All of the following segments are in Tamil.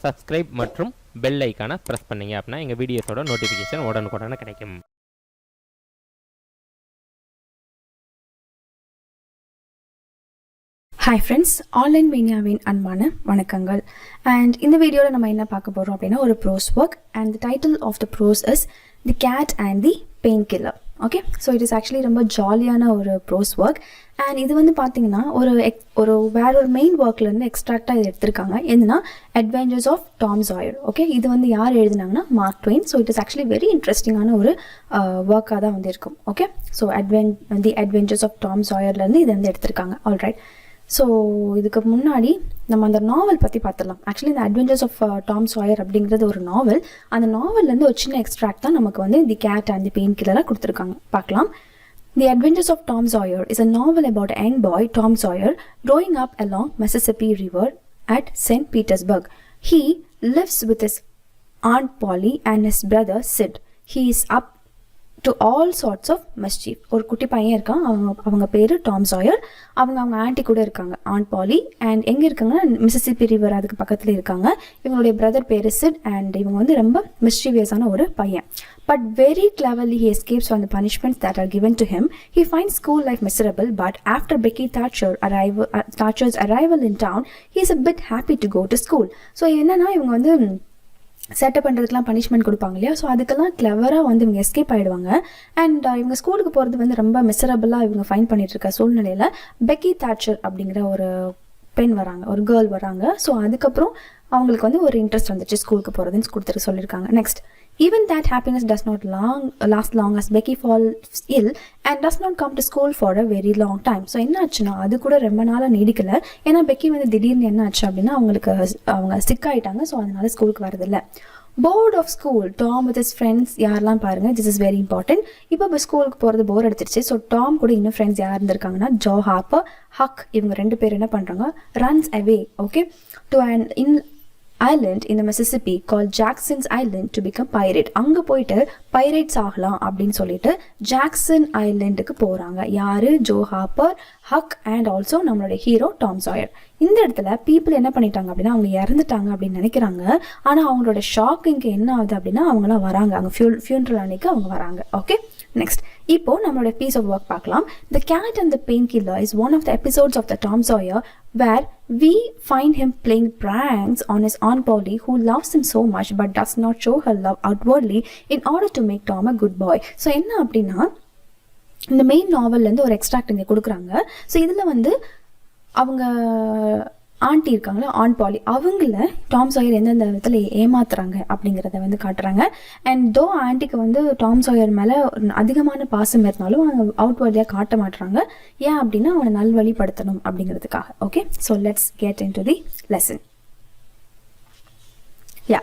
சப்ஸ்கிரைப் மற்றும் பெல் ஐக்கானை ப்ரெஸ் பண்ணிங்க அப்படின்னா எங்கள் வீடியோஸோட நோட்டிஃபிகேஷன் உடனுக்குடனே கிடைக்கும். ஹாய் ஃப்ரெண்ட்ஸ், ஆன்லைன் மீனியாவின் அன்பான வணக்கங்கள். அண்ட் இந்த வீடியோவில் நம்ம என்ன பார்க்க போகிறோம் அப்படின்னா ஒரு prose work. And the title of the prose is the cat and the painkiller. Okay, so it is actually ரொம்ப ஜாலியான ஒரு ப்ரோஸ் ஒர்க். அண்ட் இது வந்து பார்த்தீங்கன்னா வேற ஒரு மெயின் ஒர்க்லேருந்து எக்ஸ்ட்ராக்டாக இது எடுத்திருக்காங்க. என்னன்னா adventures of Tom Sawyer. Okay, இது வந்து யார் எழுதினாங்கன்னா Mark Twain. So it is actually very இன்ட்ரெஸ்டிங்கான ஒரு ஒர்க்காக தான் வந்து இருக்கும். Okay, so the adventures of Tom சாயர்லேருந்து இது வந்து எடுத்திருக்காங்க. ஆல்ரைட், ஸோ இதுக்கு முன்னாடி நம்ம அந்த நாவல் பற்றி பார்த்துடலாம். ஆக்சுவலி இந்த அட்வென்ச்சர்ஸ் ஆஃப் டாம் சாயர் அப்படிங்கிறது ஒரு நாவல். அந்த நாவல்லேருந்து ஒரு சின்ன எக்ஸ்ட்ராக்ட் தான் நமக்கு வந்து தி கேட் அண்ட் தி பெயின்கில்லராக கொடுத்துருக்காங்க. பார்க்கலாம். The Adventures of Tom Sawyer is a novel about a young boy, Tom Sawyer, growing up along Mississippi River at St. Petersburg. He lives with his Aunt Polly and his brother Sid. He is up to all sorts of mischief. ஒரு குட்டி பையன் இருக்கான், அவங்க பேர் டாம் சாயர். அவங்க ஆன்ட்டி கூட இருக்காங்க, ஆண்ட் பாலி. அண்ட் எங்கே இருக்காங்கன்னா மிசிசிப்பி ரிவர் அதுக்கு பக்கத்தில் இருக்காங்க. இவங்களுடைய பிரதர் பேர் சிட். அண்ட் இவங்க வந்து ரொம்ப மிஸ்டீவியஸான ஒரு பையன். But very cleverly he escapes from the punishments that are given to him. He finds school life miserable, but after Becky Thatcher's arrival in town, he is a bit happy to go to school. So என்னன்னா இவங்க வந்து செட்டப் பண்ணுறதுக்குலாம் பனிஷ்மெண்ட் கொடுப்பாங்க இல்லையா, ஸோ அதுக்கெல்லாம் கிளவராக வந்து இவங்க எஸ்கேப் ஆகிடுவாங்க. அண்ட் இவங்க ஸ்கூலுக்கு போகிறது வந்து ரொம்ப மிசரபிளாக இவங்க ஃபைன் பண்ணிட்டு இருக்க சூழ்நிலையில் பெக்கி தாட்சர் அப்படிங்கிற ஒரு பெண் வராங்க, ஒரு கேர்ள் வராங்க. ஸோ அதுக்கப்புறம் அவங்களுக்கு வந்து ஒரு இன்ட்ரெஸ்ட் வந்துச்சு ஸ்கூலுக்கு போகிறதுன்னு கொடுத்துட்டு சொல்லியிருக்காங்க. Next, even that happiness does not last long as Becky falls ill and does not come to school for a very long time. So என்ன ஆச்சுன்னா அது கூட ரொம்ப நாளாக நீடிக்கலை. ஏன்னா பெக்கி வந்து திடீர்னு என்ன ஆச்சு அப்படின்னா அவங்க சிக் ஆகிட்டாங்க. ஸோ அதனால ஸ்கூலுக்கு வரதில்லை. Bored of school Tom with his friends யாரெல்லாம் பாருங்கள், திஸ் இஸ் வெரி இம்பார்ட்டன்ட். இப்போ ஸ்கூலுக்கு போகிறது போர் அடிச்சிருச்சு. ஸோ டாம் கூட இன்னும் ஃப்ரெண்ட்ஸ் யார் இருந்திருக்காங்கன்னா ஜோ ஹார்ப்பர், ஹக். இவங்க ரெண்டு பேர் என்ன பண்ணுறாங்க, runs away okay to and island in the Mississippi called Jackson's Island to become pirate. அங்கே போயிட்டு பைரேட்ஸ் ஆகலாம் அப்படின்னு சொல்லிட்டு ஜாக்சன் ஐலண்டுக்கு போகிறாங்க. யாரு, Joe Harper, Huck and also நம்மளுடைய ஹீரோ டாம் சாயர். இந்த இடத்துல பீப்புள் என்ன பண்ணிட்டாங்க அப்படின்னா அவங்க இறந்துட்டாங்க அப்படின்னு நினைக்கிறாங்க. ஆனால் அவங்களோட ஷாக்கிங்க்கு என்ன ஆகுது அப்படின்னா அவங்களாம் வராங்க, அங்கே ஃபியூனரல் அன்னைக்கு அவங்க வராங்க. ஓகே, நெக்ஸ்ட் இப்போ நம்மளோட பீஸ் ஆஃப் ஒர்க் பார்க்கலாம். The Cat and the Painkiller is one of the episodes of the Tom Sawyer where we find him playing pranks on his Aunt Polly, who loves him so much but does not show her love outwardly in order to make Tom a good boy. So என்ன அப்படின்னா இந்த மெயின் நாவல்லேருந்து ஒரு எக்ஸ்ட்ராக்ட் இங்கே கொடுக்குறாங்க. ஸோ இதில் வந்து அவங்க ஆண்டி இருக்காங்களா, ஆண்ட் பாலி, அவங்கள டாம் சாயர் எந்தெந்த விதத்தில் ஏமாத்துறாங்க அப்படிங்கிறத வந்து காட்டுறாங்க. அண்ட் தோ ஆண்டிக்கு வந்து டாம் சாயர் மேலே அதிகமான பாசம் இருந்தாலும் அவங்க அவுட்வர்டியாக காட்ட மாட்டுறாங்க. ஏன் அப்படின்னா அவனை நல்வழிப்படுத்தணும் அப்படிங்கிறதுக்காக. Okay, so let's get in to the lesson. Yeah,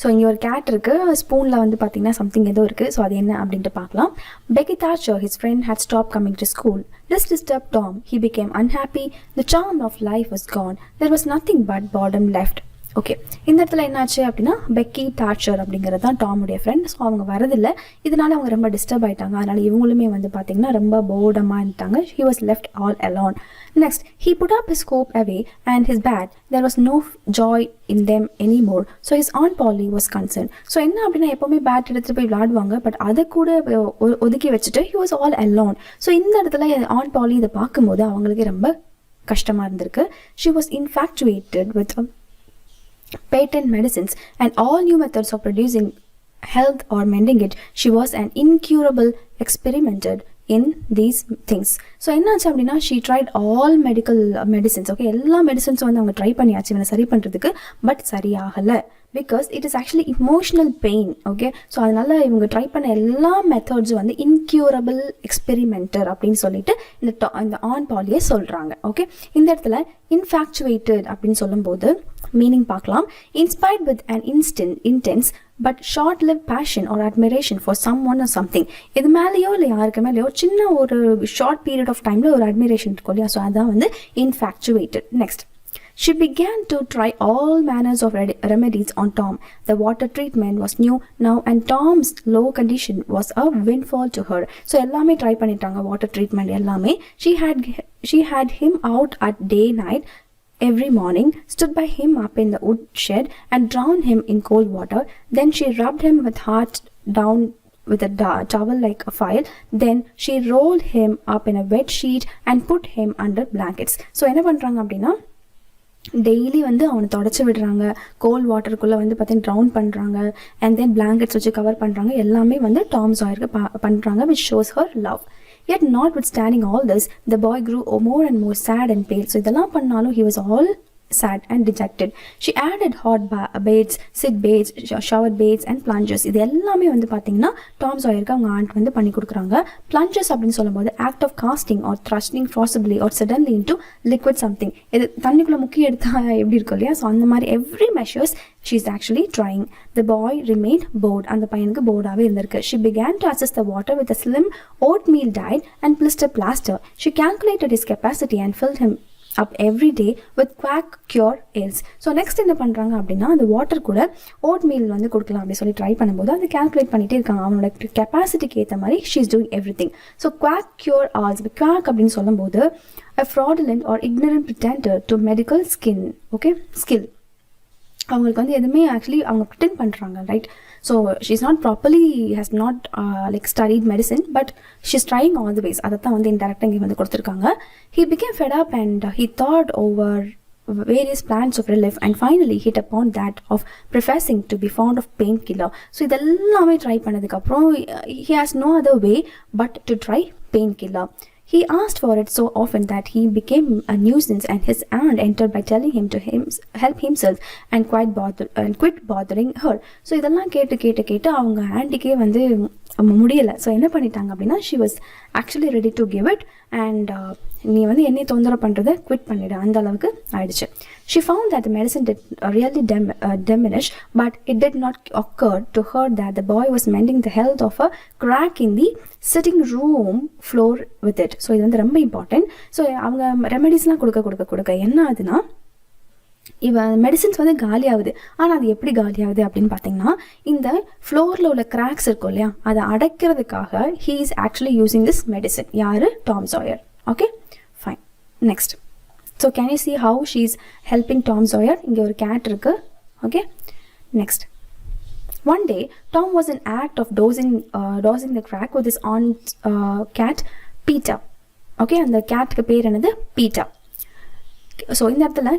so இங்கே ஒரு கேட் இருக்குது, ஸ்பூனில் வந்து பார்த்தீங்கன்னா சம்திங் ஏதோ இருக்குது. ஸோ அது என்ன அப்படின்ட்டு பார்க்கலாம். Becky Thatcher, his friend, had stopped coming to school. This disturbed Tom. He became unhappy. The charm of life was gone. There was nothing but boredom left. Okay, இந்த இடத்துல என்னாச்சு அப்படின்னா பெக்கி தாட்சர் அப்படிங்கிறது தான் டாமுடைய ஃப்ரெண்ட். ஸோ அவங்க வரதில்லை. இதனால அவங்க ரொம்ப டிஸ்டர்ப் ஆகிட்டாங்க. அதனால இவங்களுமே வந்து பார்த்தீங்கன்னா ரொம்ப போர்டமாக இருந்துட்டாங்க. He was left all alone. Next, he put up his scope away and his bat. There was no joy in them anymore. So his Aunt Polly was concerned. So என்ன அப்படின்னா எப்போவுமே பேட் எடுத்துகிட்டு போய் விளாடுவாங்க, பட் அதை கூட ஒதுக்கி வச்சுட்டு he was all alone. So இந்த இடத்துல Aunt Polly இதை பார்க்கும்போது அவங்களுக்கு ரொம்ப கஷ்டமாக இருந்திருக்கு. She was infatuated with patent medicines and all new methods of producing health or mending it. She was an incurable experimenter in these things. So என்னாச்சு அப்படின்னா she tried all medical medicines. Okay, எல்லா மெடிசன்ஸும் வந்து அவங்க ட்ரை பண்ணியாச்சு இவனை சரி பண்ணுறதுக்கு, பட் சரியாகலை. Because it is actually emotional pain. Okay, so அதனால இவங்க ட்ரை பண்ண எல்லா மெத்தட்ஸும் வந்து இன்க்யூரபிள் எக்ஸ்பெரிமெண்டர் அப்படின்னு சொல்லிட்டு இந்த ஆன் பாலியை சொல்கிறாங்க. ஓகே, இந்த இடத்துல இன்ஃபேக்சுவேட்டட் அப்படின்னு சொல்லும்போது மீனிங் பார்க்கலாம். Inspired with an intense but short lived passion or admiration for someone or something. இது மேலேயோ இல்லை யாருக்கு மேலேயோ சின்ன ஒரு ஷார்ட் பீரியட் ஆஃப் டைமில் ஒரு அட்மிரேஷன் இருக்கும் இல்லையா, ஸோ அதான் வந்து infatuated. Next, she began to try all manners of remedies on Tom. The water treatment was new now and Tom's low condition was a windfall to her. So எல்லாமே ட்ரை பண்ணிட்டாங்க, வாட்டர் ட்ரீட்மெண்ட் எல்லாமே. She had him out at day night every morning, stood by him up in the wood shed and drowned him in cold water. Then she rubbed him with heart down with a towel like a file. Then she rolled him up in a wet sheet and put him under blankets. So என்ன பண்றாங்க அப்படின்னா டெய்லி வந்து அவனை தொடச்சி விடுறாங்க, கோல்ட் வாட்டருக்குள்ளே வந்து பார்த்தீங்கன்னா ட்ரவுன் பண்ணுறாங்க, அண்ட் தென் பிளாங்கெட்ஸ் வச்சு கவர் பண்ணுறாங்க. எல்லாமே வந்து டாம் சாயருக்கு பண்ணுறாங்க, which shows her love. Yet notwithstanding all this, the boy grew more and more sad and pale. So இதெல்லாம் பண்ணாலும் he was all sad and dejected. She added hot baths, sit baths, shower baths and plunges. இது எல்லாமே வந்து பார்த்தீங்கன்னா டாம் சாயருக்கு அவங்க ஆண்ட் வந்து பண்ணி கொடுக்குறாங்க. plunges அப்படின்னு சொல்லும்போது act of casting or thrusting forcibly or suddenly into liquid something. இது தண்ணிக்குள்ளே முக்கி எடுத்தா எப்படி இருக்கும் இல்லையா? ஸோ அந்த மாதிரி every measures she is actually trying. The boy remained bored. அந்த பையனுக்கு போர்டாகவே இருந்திருக்கு. She began to assess the water with a slim oatmeal diet and blister plaster. She calculated his capacity and filled him up every day with quack cure ales. So next என்ன பண்ணுறாங்க அப்படின்னா அந்த வாட்டர் கூட ஓட் மீல் வந்து கொடுக்கலாம் அப்படின்னு சொல்லி ட்ரை பண்ணும்போது அதை கால்குலேட் பண்ணிகிட்டே இருக்காங்க. அவனோட கெப்பாசிட்டிக்கு ஏற்ற மாதிரி she is doing every thing. So quack cure Alps. Quack அப்படின்னு சொல்லும்போது a fraudulent or ignorant pretender to medical skill. அவங்களுக்கு வந்து எதுவுமே ஆக்சுவலி அவங்க ப்ரிட்டெண்ட் பண்ணுறாங்க, right? So she is not properly has not like studied medicine, but she is trying all the ways. அதை தான் வந்து இன்டெரக்டாக இங்கே வந்து கொடுத்துருக்காங்க. He became fed up and he thought over various plans of relief and finally hit upon that of professing to be fond of painkiller. So இதெல்லாமே ட்ரை பண்ணதுக்கப்புறம் he has no other way but to try painkiller. He asked for it so often that he became a nuisance, and his aunt entered by telling him to help himself and quit bothering her. So இதெல்லாம் கேட்டு அவங்க ஆண்டிக்கே வந்து முடியலை. ஸோ என்ன பண்ணிட்டாங்க அப்படின்னா she was actually ready to give it and நீ வந்து என்னை தொந்தரவு பண்ணுறதை குவிட் பண்ணிடு, அந்த அளவுக்கு ஆயிடுச்சு. She found that the medicine did really diminish, but it did not occur to her that the boy was mending the health of a crack in the sitting room floor with it. So இது வந்து ரொம்ப இம்பார்ட்டன்ட். ஸோ அவங்க ரெமெடிஸ்லாம் கொடுக்க என்ன ஆகுதுன்னா இவன் மெடிசின்ஸ் வந்து காலி ஆகுது. ஆனால் அது எப்படி காலி ஆகுது அப்படின்னு பார்த்தீங்கன்னா இந்த ஃப்ளோரில் உள்ள கிராக்ஸ் இருக்கும் இல்லையா, அதை அடைக்கிறதுக்காக he is actually using this medicine. யார்? Tom Sawyer. Okay, fine. Next, so can you see how she is helping Tom Sawyer? இங்கே ஒரு கேட் இருக்கு. Okay, next. One day, Tom was in act of dosing the crack with his aunt cat, Peter. Okay, அந்த கேட்டுக்கு பேர் என்னது? பீட்டர். ஸோ இந்த இடத்துல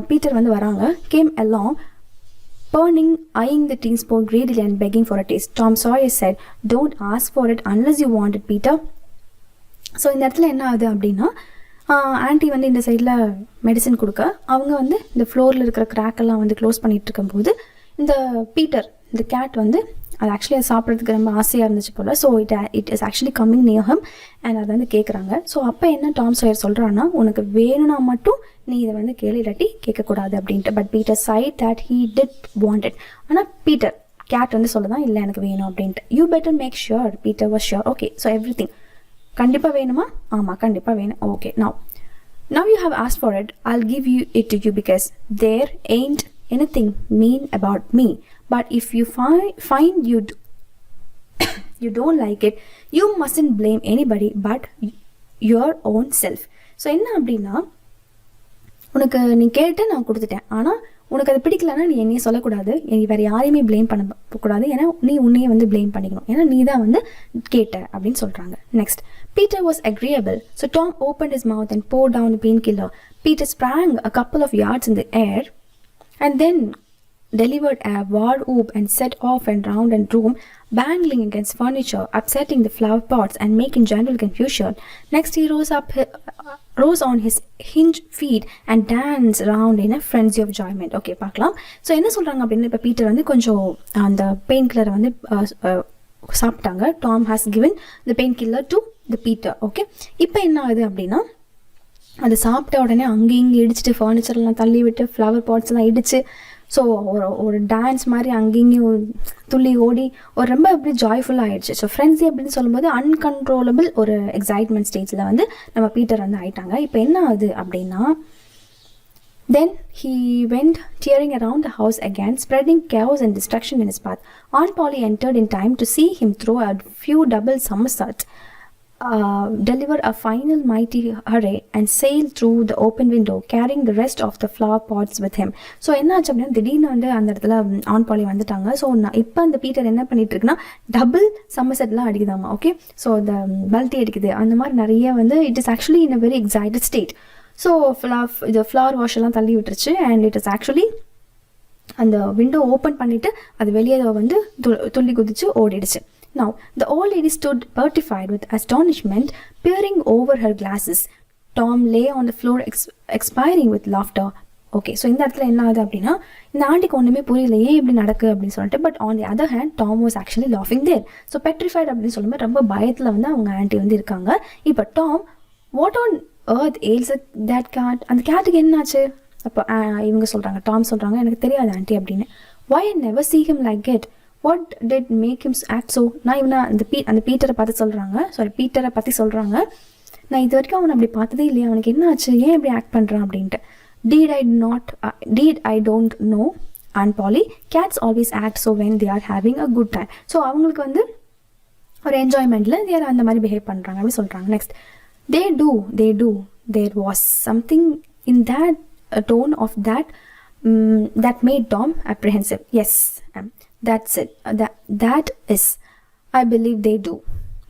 பீட்டர் வந்து வராங்க. Game along, burning, eyeing the teaspoon greedily and begging for a taste. Tom Sawyer said, "Don't ask for it unless you want it, Peter." So இந்த இடத்துல என்ன ஆகுது அப்படின்னா ஆன்ட்டி வந்து இந்த சைடில் மெடிசன் கொடுக்க அவங்க வந்து இந்த ஃப்ளோரில் இருக்கிற கிராக்கெல்லாம் வந்து க்ளோஸ் பண்ணிகிட்டு இருக்கும்போது இந்த பீட்டர், இந்த கேட் வந்து அது ஆக்சுவலி அது சாப்பிட்றதுக்கு ரொம்ப ஆசையாக இருந்துச்சு போல். So it is actually coming near him and அதை வந்து கேட்குறாங்க. ஸோ அப்போ என்ன டாம் சாயர் சொல்கிறான்னா, உனக்கு வேணும்னா மட்டும் நீ இதை வந்து இல்லாட்டி கேட்கக்கூடாது அப்படின்ட்டு. But Peter said that he did want it. ஆனால் பீட்டர் கேட் வந்து சொல்லதான் இல்லை எனக்கு வேணும் அப்படின்ட்டு. You better make sure. Peter was sure. Okay, so everything கண்டிப்பாக வேணுமா? ஆமாம், கண்டிப்பாக வேணும். Okay, now you have asked for it, I'll give it to you because there ain't anything mean about me. But if you find you don't like it, you mustn't blame anybody but your own self. So என்ன அப்படின்னா, உனக்கு நீ கேட்டு நான் கொடுத்துட்டேன், ஆனால் உனக்கு அது பிடிக்கலன்னா நீ என்னையே சொல்லக்கூடாது, நீ வேறு யாரையுமே ப்ளேம் பண்ணக்கூடாது, ஏன்னா நீ உன்னையே வந்து ப்ளேம் பண்ணிக்கணும், ஏன்னா நீ தான் வந்து கேட்ட அப்படின்னு சொல்கிறாங்க. Next, Peter was agreeable, so Tom opened his mouth and poured down the painkiller. Peter sprang a couple of yards in the air and then delivered a war whoop and set off and round and room, banging against furniture, upsetting the flower pots and making general confusion. Next he rose on his hinge feet and danced around in a frenzy of enjoyment. Okay, பார்க்கலாம். ஸோ என்ன சொல்கிறாங்க அப்படின்னா, இப்போ பீட்டர் வந்து கொஞ்சம் அந்த பெயின் கில்லரை வந்து சாப்பிட்டாங்க. Tom has given the pain killer to the Peter. Okay, இப்போ என்ன ஆகுது அப்படின்னா, அதை சாப்பிட்ட உடனே அங்கேயும் இங்கே இடிச்சிட்டு ஃபர்னிச்சர்லாம் தள்ளி விட்டு ஃப்ளவர் பாட்ஸ்லாம் இடிச்சு, ஸோ ஒரு டான்ஸ் மாதிரி அங்கேயும் துள்ளி ஓடி ஒரு ரொம்ப அப்படி ஜாய்ஃபுல்லாக ஆகிடுச்சு. ஸோ ஃப்ரெண்ட்ஸி அப்படின்னு சொல்லும்போது அன்கண்ட்ரோலபிள் ஒரு எக்ஸைட்மெண்ட் ஸ்டேஜில் வந்து நம்ம பீட்டர் வந்து ஆகிட்டாங்க. இப்போ என்ன ஆகுது அப்படின்னா, then he went tearing around the house again, spreading chaos and destruction in his path. Aunt Polly entered in time to see him throw a few double somersaults. deliver a final mighty hurrah and sail through the open window carrying the rest of the flower pots with him. So என்ன ஆச்சு அப்படின்னா திடீர்னு வந்து அந்த இடத்துல ஆன் பாலி வந்துட்டாங்க. ஸோ இப்போ அந்த பீட்டர் என்ன பண்ணிட்டு இருக்குன்னா டபுள் சம்மர்செட்லாம் அடிக்குதாமா. ஓகே, ஸோ இந்த பல்ட்டி அடிக்குது அந்த மாதிரி நிறைய வந்து it is actually in a very excited state. So இது ஃப்ளவர் வாஷ் எல்லாம் தள்ளி விட்டுருச்சு அண்ட் இட் இஸ் ஆக்சுவலி அந்த விண்டோ ஓப்பன் பண்ணிவிட்டு அது வெளியே வந்து துள்ளி குதிச்சு ஓடிடுச்சு. Now, the old lady stood petrified with astonishment, peering over her glasses. Tom lay on the floor expiring with laughter. Okay, so இந்த இடத்துல என்ன ஆகுது அப்படின்னா இந்த ஆண்டிக்கு ஒன்றுமே புரியல ஏன் இப்படி நடக்கு அப்படின்னு சொல்லிட்டு. But on the other hand Tom was actually லாஃபிங் தேர். ஸோ பெட்ரிஃபைட் அப்படின்னு சொல்லும்போது ரொம்ப பயத்தில் வந்து அவங்க ஆண்டி வந்து இருக்காங்க. இப்போ Tom what on earth ails that cat, அந்த கேட்டுக்கு என்னாச்சு? அப்போ இவங்க சொல்கிறாங்க, டாம் சொல்கிறாங்க, எனக்கு தெரியாது ஆண்டி அப்படின்னு. why I never see him like it, what did make him act so? நான் இவனை அந்த பீட்டரை பார்த்து சொல்கிறாங்க, பீட்டரை பற்றி சொல்கிறாங்க, நான் இது வரைக்கும் அவனை அப்படி பார்த்ததே இல்லையா, அவனுக்கு என்ன ஆச்சு, ஏன் இப்படி ஆக்ட் பண்ணுறான் அப்படின்ட்டு. did I don't know Aunt Polly, cats always act so when they are having a good time. So அவங்களுக்கு வந்து ஒரு என்ஜாய்மெண்ட்டில் they are அந்த மாதிரி பிஹேவ் பண்ணுறாங்க அப்படி சொல்கிறாங்க. Next they do there was something in that tone of that made Tom apprehensive. Yes, that's it. That is, I believe they do.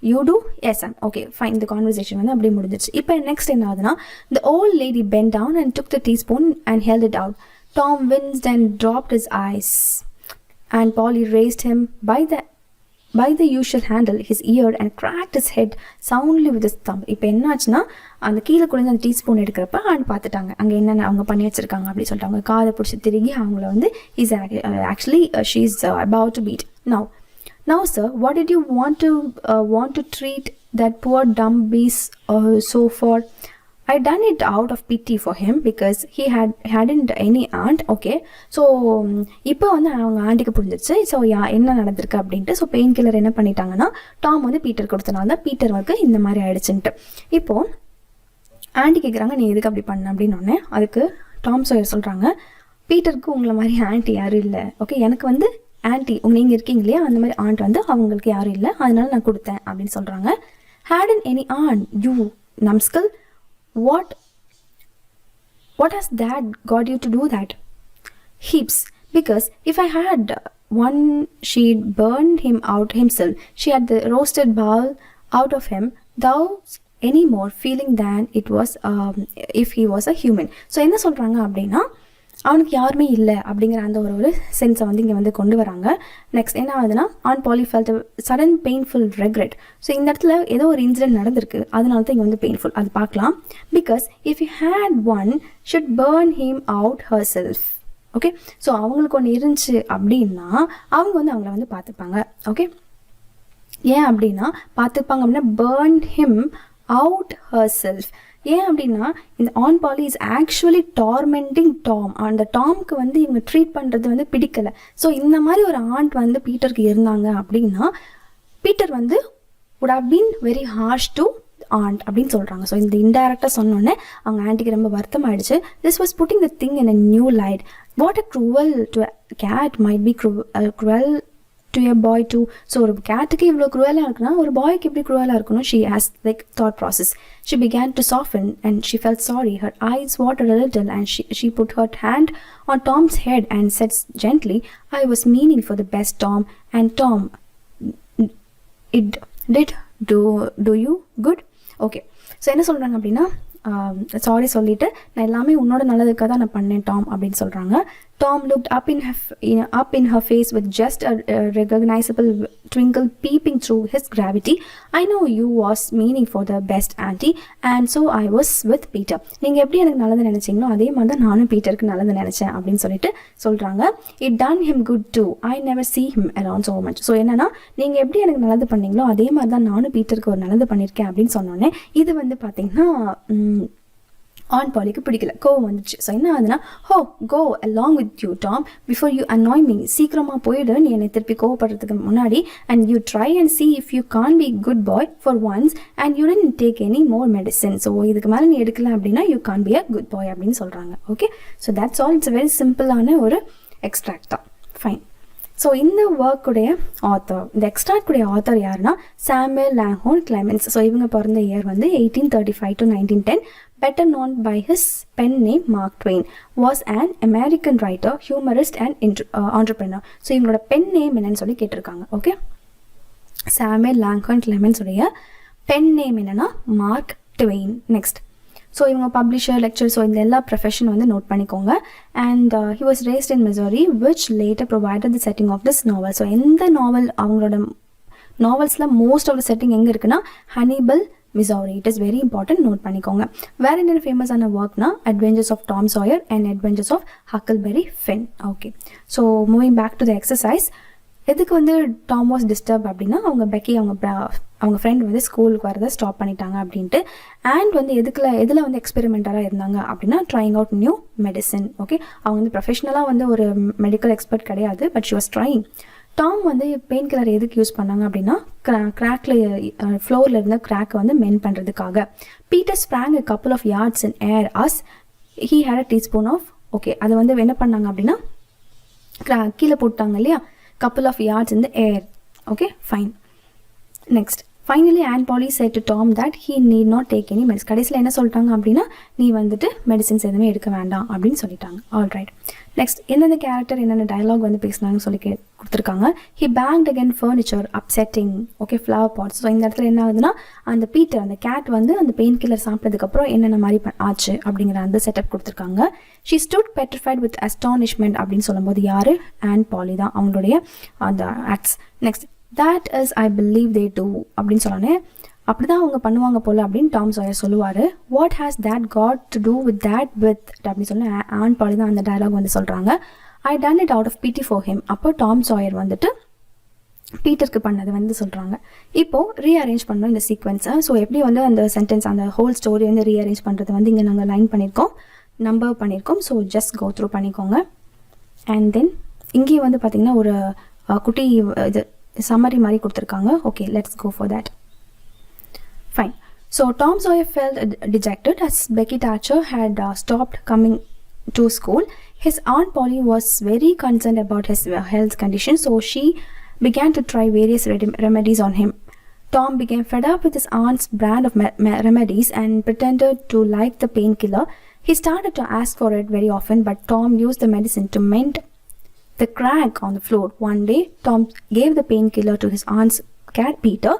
You do? Yes, okay, fine. The conversation வந்து அப்படியே முடிஞ்சிச்சு. இப்போ நெக்ஸ்ட் என்ன ஆகுதுன்னா the old lady bent down and took the teaspoon and held it out. Tom winced and dropped his eyes, and Polly raised him by the usual handle his ear and cracked his head soundly with his thumb. இப்போ என்ன ஆச்சுன்னா அந்த கீழே குழந்தை அந்த டீஸ்பூன் எடுக்கிறப்ப பார்த்துட்டாங்க அங்கே என்னென்ன அவங்க பண்ணி வச்சிருக்காங்க அப்படின்னு சொல்லிட்டு அவங்க காதை பிடிச்சி திருகி அவங்கள வந்து is actually she is about to beat. Now sir, what did you want to treat that poor dumb beast so for? I done it out of pity for him because he hadn't any aunt. Okay, so இப்போ வந்து அவங்க ஆண்டிக்கு புரிஞ்சிச்சு ஸோ என்ன நடந்திருக்கு அப்படின்ட்டு. ஸோ பெயின் கில்லர் என்ன பண்ணிட்டாங்கன்னா டாம் வந்து பீட்டர் கொடுத்தனால தான் பீட்டர் வந்து இந்த மாதிரி ஆயிடுச்சுன்ட்டு. இப்போது ஆண்டி கேட்குறாங்க நீ எதுக்கு அப்படி பண்ண அப்படின்னு. அதுக்கு டாம் சோயர் சொல்கிறாங்க பீட்டருக்கு உங்களை மாதிரி ஆண்டி யாரும் இல்லை. ஓகே, எனக்கு வந்து ஆண்டி நீங்கள் இருக்கீங்க இல்லையா அந்த மாதிரி ஆண்ட் வந்து அவங்களுக்கு யாரும் இல்லை அதனால நான் கொடுத்தேன் அப்படின்னு சொல்கிறாங்க. hadn't any aunt, you numbskull, what has that got you to do that? Heaps, because if I had one she'd burn him out himself. She had the roasted bowl out of him thou any more feeling than it was if he was a human. So என்ன சொல்கிறாங்க அப்படின்னா அவனுக்கு யாருமே இல்லை அப்படிங்கிற அந்த ஒரு சென்ஸை வந்து இங்கே வந்து கொண்டு வராங்க. நெக்ஸ்ட் என்ன ஆகுதுன்னா aunt Polly felt sudden painful regret. So இந்த இடத்துல ஏதோ ஒரு இன்சிடென்ட் நடந்திருக்கு அதனால தான் இங்கே வந்து பெயின்ஃபுல் அது பார்க்கலாம். Because if you had one should burn him out herself. Okay, so அவங்களுக்கு ஒன்று இருந்துச்சு அப்படின்னா அவங்க வந்து அவங்கள வந்து பார்த்துப்பாங்க. ஓகே, ஏன் அப்படின்னா பார்த்துப்பாங்க அப்படின்னா burn him out herself. ஏன் அப்படின்னா இந்த aunt Polly is actually tormenting Tom. அந்த டாம்க்கு வந்து இவங்க ட்ரீட் பண்ணுறது வந்து பிடிக்கலை. ஸோ இந்த மாதிரி ஒரு ஆண்ட் வந்து பீட்டருக்கு இருந்தாங்க அப்படின்னா பீட்டர் வந்து would have been very harsh to aunt அப்படின்னு சொல்கிறாங்க. ஸோ இந்த இன்டைரக்டாக சொன்னோன்னே அவங்க ஆண்டிக்கு ரொம்ப வருத்தம் ஆயிடுச்சு. This was putting the thing in a new light. What a cruel to cat might be cruel to a boy too. So ஒரு கேட்டுக்கு இவ்வளோ க்ரூவலாக இருக்குன்னா ஒரு பாய்க்கு எப்படி க்ரூவலாக இருக்கணும். she has like thought process. She began to soften and she felt sorry. Her eyes watered a little and she put her hand on Tom's head and said gently, I was meaning for the best, Tom. And Tom, it did do you good. Okay, so என்ன சொல்கிறாங்க அப்படின்னா சாரி சொல்லிவிட்டு நான் எல்லாமே உன்னோட நல்லதுக்காக தான் நான் பண்ணேன் டாம் அப்படின்னு சொல்கிறாங்க. Tom looked up in her face with just a recognizable twinkle peeping through his gravity. I know you was meaning for the best, auntie, and so I was with Peter. நீங்கள் எப்படி எனக்கு நல்லது நினச்சிங்களோ அதே மாதிரி தான் நானும் பீட்டருக்கு நல்லது நினச்சேன் அப்படின்னு சொல்லிட்டு சொல்கிறாங்க. It done him good too. I never see him around so much. So என்னன்னா நீங்கள் எப்படி எனக்கு நல்லது பண்ணீங்களோ அதே மாதிரி தான் நானும் பீட்டருக்கு ஒரு நல்லது பண்ணியிருக்கேன் அப்படின்னு சொன்னோன்னே இது வந்து பார்த்தீங்கன்னா ஆன் பாலிக்கு பிடிக்கல, கோவம் வந்துச்சு. ஸோ என்ன ஆகுதுன்னா go along with you Tom before you annoy me. சீக்கிரமாக போயிடு நீ என்னை திருப்பி கோவப்படுறதுக்கு முன்னாடி. and you try and see if you can't be good boy for once and you didn't take any more medicine. So இதுக்கு மேலே நீ எடுக்கல அப்படின்னா you can't be a good boy அப்படின்னு சொல்கிறாங்க. Okay, so that's all. It's a very சிம்பிளான ஒரு எக்ஸ்ட்ராக்ட் தான். ஃபைன். ஸோ இந்த ஒர்க்குடைய ஆத்தர், இந்த எக்ஸ்ட்ராக்டுடைய ஆத்தர் யாருன்னா சாமுவேல் லாங்ஹோர்ன் கிளெமென்ஸ். ஸோ இவங்க பிறந்த இயர் வந்து 1835 to 1910. better known by his pen name Mark Twain, was an American writer, humorist and entrepreneur. So இவங்களோட பென் நேம் என்னன்னு சொல்லி கேட்டிருக்காங்க. ஓகே, சாமுவேல் லாங்ஹோர்ன் கிளெமென்ஸ் உடைய பென் நேம் என்னன்னா மார்க் ட்வெயின். நெக்ஸ்ட், ஸோ இவங்க பப்ளிஷர், லெக்சர், ஸோ இந்த எல்லா ப்ரொஃபஷன் வந்து நோட் பண்ணிக்கோங்க. And he was raised in Missouri which later provided the setting of this novel. So எந்த நாவல், அவங்களோட நாவல்ஸில் மோஸ்ட் ஆஃப் த செட்டிங் எங்கே இருக்குன்னா Hannibal, Missouri. It is very important, note பண்ணிக்கோங்க. வேற என்ன ஃபேமஸான ஒர்க்னா adventures of Tom Sawyer and adventures of Huckleberry Finn. Okay, so moving back to the exercise. எதுக்கு வந்து டாம் வாஸ் டிஸ்டர்ப் அப்படின்னா அவங்க பெக்கி அவங்க ஃப்ரெண்ட் வந்து ஸ்கூலுக்கு வரதை ஸ்டாப் பண்ணிட்டாங்க அப்படின்ட்டு. அண்ட் வந்து எதில் வந்து எக்ஸ்பெரிமெண்டலாக இருந்தாங்க அப்படின்னா trying out new medicine. Okay, அவங்க வந்து ப்ரொஃபஷ்னலாக வந்து ஒரு மெடிக்கல் எக்ஸ்பர்ட் கிடையாது, but she was trying. Tom வந்து பெயின் கில்லர் எதுக்கு யூஸ் பண்ணாங்க அப்படின்னா கிராக்ல ஃப்ளோரில் இருந்த கிராக்கை வந்து மென் பண்ணுறதுக்காக. Peter sprang a couple of yards in air as he had a teaspoon of, okay, அதை வந்து என்ன பண்ணாங்க அப்படின்னா கீழே போட்டாங்க இல்லையா, couple of yards in the air. Okay, fine. Next, finally Aunt Polly said to Tom that he need not take any medicine. கடைசியில் என்ன சொல்லிட்டாங்க அப்படின்னா நீ வந்துட்டு மெடிசின்ஸ் எதுவுமே எடுக்க வேண்டாம் அப்படின்னு சொல்லிட்டாங்க. All right. நெக்ஸ்ட், எந்தெந்த கேரக்டர் என்னென்ன டயலாக் வந்து பேசினாங்கன்னு சொல்லி கொடுத்துருக்காங்க. he banged against furniture, upsetting, okay, flower pots. So இந்த இடத்துல என்ன ஆகுதுன்னா அந்த பீட்டர், அந்த கேட் வந்து அந்த பெயின் கில்லர் சாப்பிட்டதுக்கப்புறம் என்னென்ன மாதிரி ஆச்சு அப்படிங்கிற அந்த செட்டப் கொடுத்துருக்காங்க. she stood petrified with astonishment அப்படின்னு சொல்லும்போது யாரு, Aunt Polly தான் அவங்களுடைய அந்த acts. Next, that is I believe they do அப்படின்னு சொன்னானே, அப்படிதான் அவங்க பண்ணுவாங்க போல அப்படின்னு டாம் சாயர் சொல்லுவார். what has that got to do with that with அப்படின்னு சொல்லி Aunt Polly தான் அந்த டயலாக் வந்து சொல்கிறாங்க. I done it out of pity for him. அப்போ டாம் சாயர் வந்துட்டு பீட்டருக்கு பண்ணது வந்து சொல்கிறாங்க. இப்போது ரீஅரேஞ்ச் பண்ணோம் இந்த சீக்வன்ஸை. ஸோ எப்படி வந்து அந்த சென்டென்ஸ், அந்த ஹோல் ஸ்டோரி வந்து ரீஅரேஞ்ச் பண்ணுறது வந்து இங்கே நாங்கள் லைன் பண்ணியிருக்கோம், நம்பர் பண்ணியிருக்கோம். ஸோ ஜஸ்ட் கோ த்ரூ பண்ணிக்கோங்க. அண்ட் தென் இங்கேயும் வந்து பார்த்திங்கன்னா ஒரு குட்டி இது சம்மரி மாதிரி கொடுத்துருக்காங்க. Okay, let's go for that. Fine. So Tom Sawyer felt dejected as Becky Thatcher had stopped coming to school. His Aunt Polly was very concerned about his health condition, so she began to try various remedies on him. Tom became fed up with his aunt's brand of remedies and pretended to like the painkiller. He started to ask for it very often, but Tom used the medicine to mend the crack on the floor. One day, Tom gave the painkiller to his aunt's cat Peter.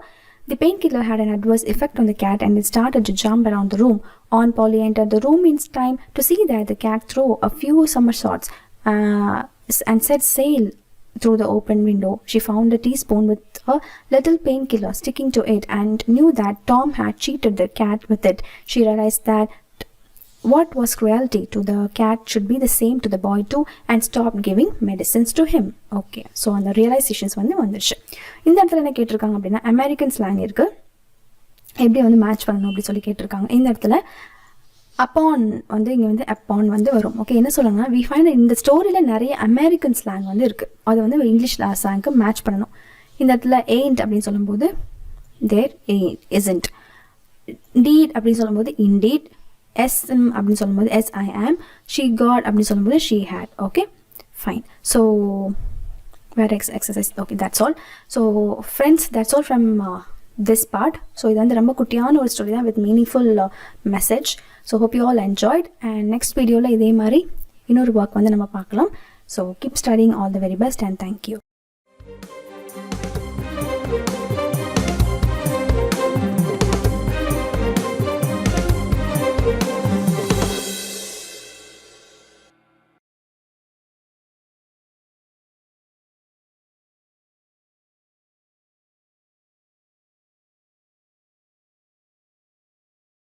The painkiller had an adverse effect on the cat and it started to jump around the room. Aunt Polly entered the room in time to see that the cat threw a few somersaults and set sail through the open window. She found a teaspoon with a little painkiller sticking to it and knew that Tom had cheated the cat with it. She realized that what was cruelty to the cat should be the same to the boy too and stopped giving medicines to him. Okay, so அந்த realizations வந்து வந்துருச்சு. இந்த இடத்துல என்ன கேட்டிருக்காங்க அப்படின்னா அமெரிக்கன் ஸ்லாங் இருக்கு, எப்படி வந்து மேட்ச் பண்ணணும் அப்படி சொல்லி கேட்டிருக்காங்க. இந்த இடத்துல அப்பான் வந்து இங்கே வந்து அப்பான் வந்து வரும். ஓகே, என்ன சொல்லுங்கன்னா வி ஃபைண்ட் இந்த ஸ்டோரியில் நிறைய அமெரிக்கன் ஸ்லாங் வந்து இருக்குது, அது வந்து இங்கிலீஷ் ஸ்லாங்க்கு மேட்ச் பண்ணணும். இந்த இடத்துல எயிண்ட் அப்படின்னு சொல்லும்போது தேர் isn't, டீட் அப்படின்னு சொல்லும்போது இன்டீட், எஸ்எம் அப்படின்னு சொல்லும்போது SIM, she got அப்படின்னு சொல்லும்போது she had. Okay, fine. So வேறு exercise. Okay, that's all. So friends, that's all from this part. So இது வந்து ரொம்ப குட்டியான ஒரு ஸ்டோரி தான் with meaningful message. So hope you all enjoyed. And next வீடியோவில் இதே மாதிரி இன்னொரு ஒர்க் வந்து நம்ம பார்க்கலாம். So keep studying. All the very best and thank you.